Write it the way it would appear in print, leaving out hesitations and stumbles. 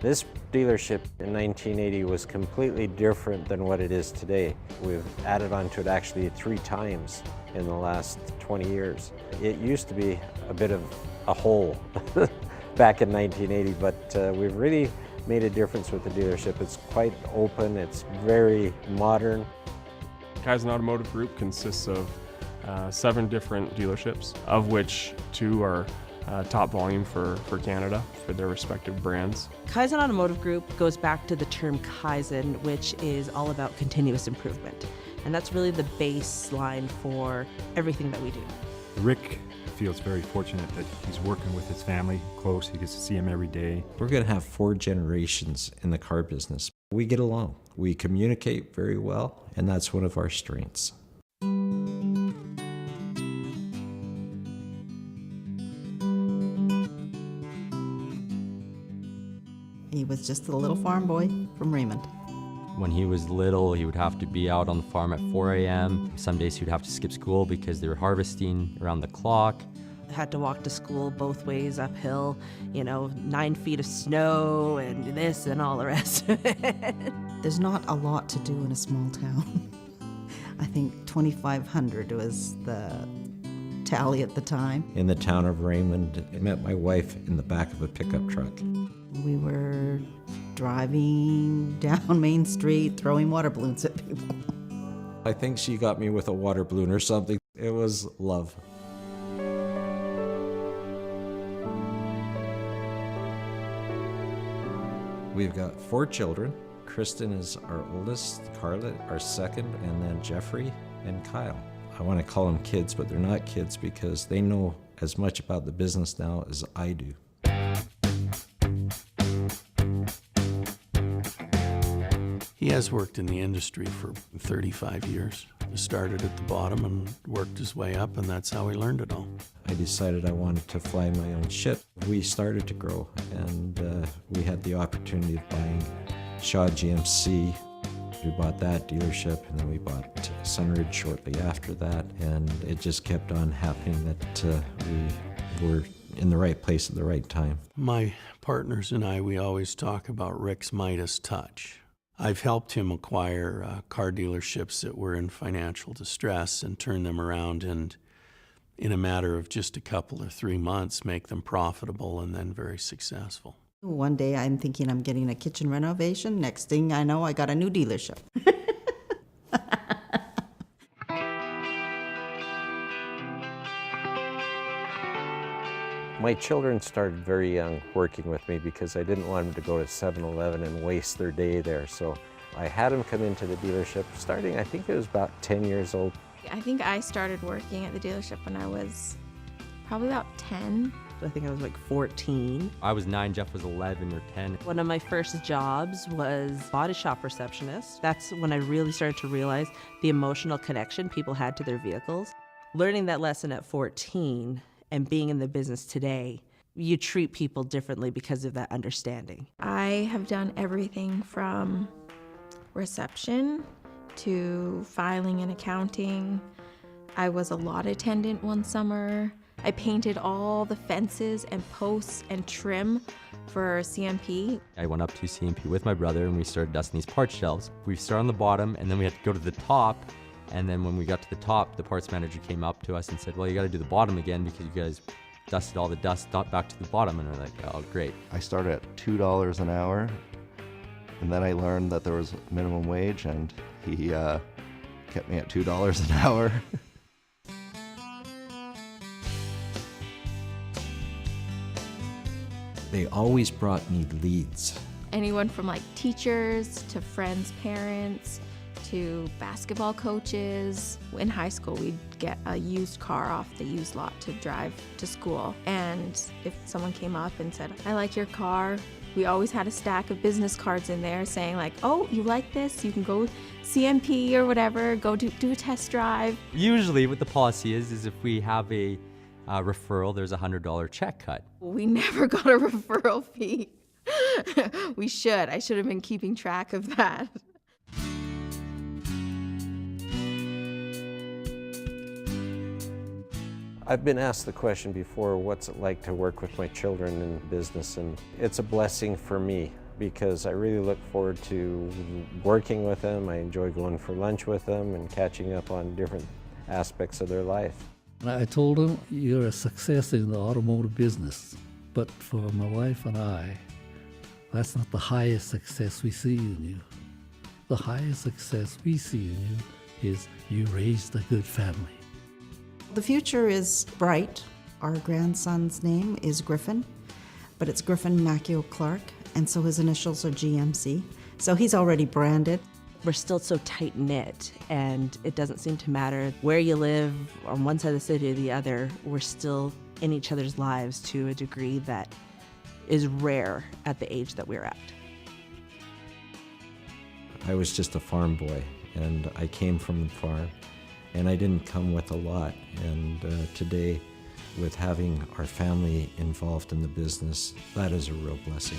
This dealership in 1980 was completely different than what it is today. We've added on to it actually 3 times in the last 20 years. It used to be a bit of a hole back in 1980, but we've really made a difference with the dealership. It's quite open, it's very modern. Kaizen Automotive Group consists of 7 different dealerships, of which 2 are top volume for Canada for their respective brands. Kaizen Automotive Group goes back to the term Kaizen, which is all about continuous improvement. And that's really the baseline for everything that we do. Rick feels very fortunate that he's working with his family close. He gets to see him every day. We're going to have 4 generations in the car business. We get along. We communicate very well, and that's one of our strengths. He was just a little farm boy from Raymond. When he was little, he would have to be out on the farm at 4 a.m. Some days he would have to skip school because they were harvesting around the clock. Had to walk to school both ways uphill, 9 feet of snow and this and all the rest of it. There's not a lot to do in a small town. I think 2,500 was the tally at the time. In the town of Raymond, I met my wife in the back of a pickup truck. We were driving down Main Street, throwing water balloons at people. I think she got me with a water balloon or something. It was love. We've got 4 children. Kristen is our oldest, Carla our second, and then Jeffrey and Kyle. I want to call them kids, but they're not kids because they know as much about the business now as I do. He has worked in the industry for 35 years. He started at the bottom and worked his way up, and that's how he learned it all. I decided I wanted to fly my own ship. We started to grow, and we had the opportunity of buying Shaw GMC. We bought that dealership, and then we bought Sunridge shortly after that, and it just kept on happening that we were in the right place at the right time. My partners and I, we always talk about Rick's Midas touch. I've helped him acquire car dealerships that were in financial distress and turn them around, and in a matter of just a couple or 3 months, make them profitable and then very successful. One day I'm thinking I'm getting a kitchen renovation. Next thing I know, I got a new dealership. My children started very young working with me because I didn't want them to go to 7-Eleven and waste their day there. So I had them come into the dealership starting, I think it was about 10 years old. I think I started working at the dealership when I was probably about 10. I think I was like 14. I was 9, Jeff was 11 or 10. One of my first jobs was body shop receptionist. That's when I really started to realize the emotional connection people had to their vehicles. Learning that lesson at 14 and being in the business today, you treat people differently because of that understanding. I have done everything from reception to filing and accounting. I was a lot attendant one summer. I painted all the fences and posts and trim for CMP. I went up to CMP with my brother and we started dusting these parts shelves. We started on the bottom and then we had to go to the top. And then when we got to the top, the parts manager came up to us and said, well, you got to do the bottom again because you guys dusted all the dust back to the bottom. And we're like, oh, great. I started at $2 an hour, and then I learned that there was minimum wage, and he kept me at $2 an hour. They always brought me leads. Anyone from like teachers to friends' parents to basketball coaches. In high school, we'd get a used car off the used lot to drive to school. And if someone came up and said, I like your car, we always had a stack of business cards in there saying like, oh, you like this? You can go CMP or whatever, go do a test drive. Usually what the policy is if we have a referral, there's a $100 check cut. We never got a referral fee. We should. I should have been keeping track of that. I've been asked the question before, what's it like to work with my children in business? And it's a blessing for me. because I really look forward to working with them. I enjoy going for lunch with them and catching up on different aspects of their life. I told him, you're a success in the automotive business, but for my wife and I, that's not the highest success we see in you. The highest success we see in you is you raised a good family. The future is bright. Our grandson's name is Griffin, but it's Griffin Macchio Clark, and so his initials are GMC. So he's already branded. We're still so tight-knit, and it doesn't seem to matter where you live, on one side of the city or the other. We're still in each other's lives to a degree that is rare at the age that we're at. I was just a farm boy, and I came from the farm, and I didn't come with a lot. And today, with having our family involved in the business, that is a real blessing.